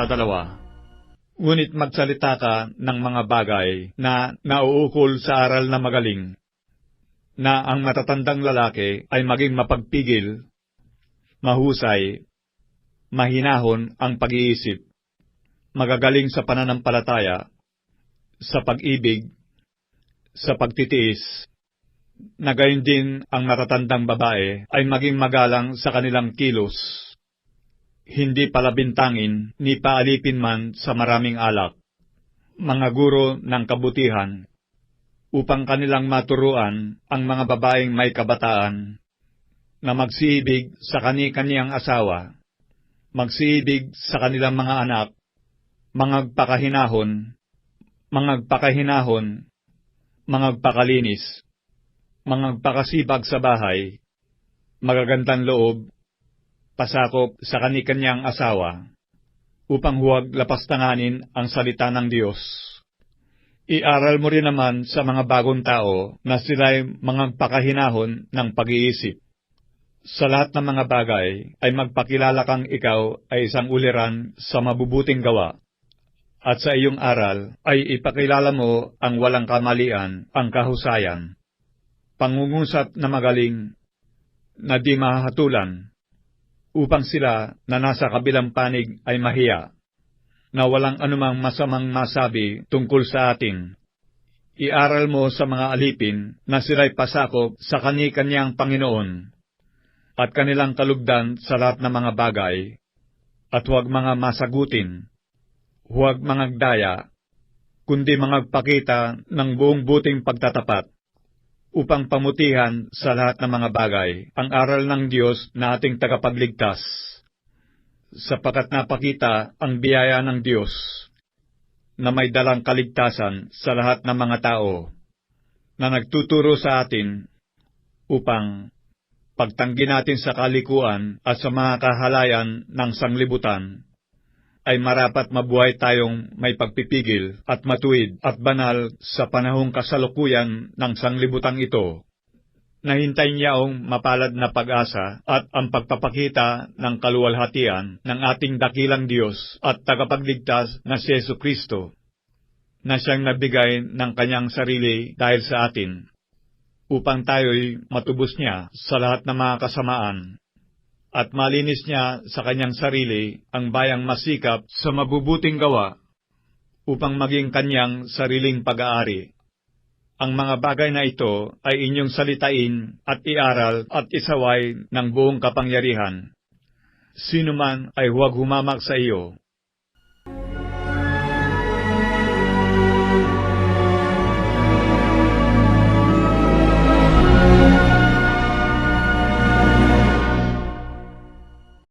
2. Ngunit magsalita ka ng mga bagay na nauukol sa aral na magaling, na ang matatandang lalaki ay maging mapagpigil, mahusay, mahinahon ang pag-iisip, magagaling sa pananampalataya, sa pag-ibig, sa pagtitiis, na gayon din ang matatandang babae ay maging magalang sa kanilang kilos, hindi palabintangin ni paalipin man sa maraming alak, mga guro ng kabutihan, upang kanilang maturuan ang mga babaeng may kabataan na magsiibig sa kani-kaniyang asawa, magsiibig sa kanilang mga anak, mangagpakahinahon, mangagpakalinis, mangagpakasibag sa bahay, magagandang loob, pasakop sa kani-kanyang asawa, upang huwag lapastanganin ang salita ng Diyos. Iaral mo rin naman sa mga bagong tao na sila'y mangagpakahinahon ng pag-iisip. Sa lahat ng mga bagay ay magpakilala kang ikaw ay isang uliran sa mabubuting gawa, at sa iyong aral ay ipakilala mo ang walang kamalian, ang kahusayan, pangungusap na magaling, na di mahahatulan, upang sila na nasa kabilang panig ay mahiya, na walang anumang masamang masabi tungkol sa atin. Iaral mo sa mga alipin na sila'y pasakop sa kani-kanyang Panginoon, at kanilang kalugdan sa lahat ng mga bagay, at huwag mga masagutin, huwag mangagdaya, kundi mangagpakita ng buong buting pagtatapat, upang pamutihan sa lahat ng mga bagay ang aral ng Diyos na ating tagapagligtas, sapagkat napakita ang biyaya ng Diyos na may dalang kaligtasan sa lahat ng mga tao, na nagtuturo sa atin upang pagtanggi natin sa kalikuan at sa mga kahalayan ng sanglibutan, ay marapat mabuhay tayong may pagpipigil at matuwid at banal sa panahong kasalukuyan ng sanglibutang ito, na hintayin yaong mapalad na pag-asa at ang pagpapakita ng kaluwalhatian ng ating dakilang Diyos at tagapagligtas na si Jesucristo, na siyang nabigay ng kanyang sarili dahil sa atin, upang tayo'y matubos niya sa lahat ng mga kasamaan, at malinis niya sa kanyang sarili ang bayang masikap sa mabubuting gawa, upang maging kanyang sariling pag-aari. Ang mga bagay na ito ay inyong salitain at iaral at isaway ng buong kapangyarihan. Sino man ay huwag humamak sa iyo,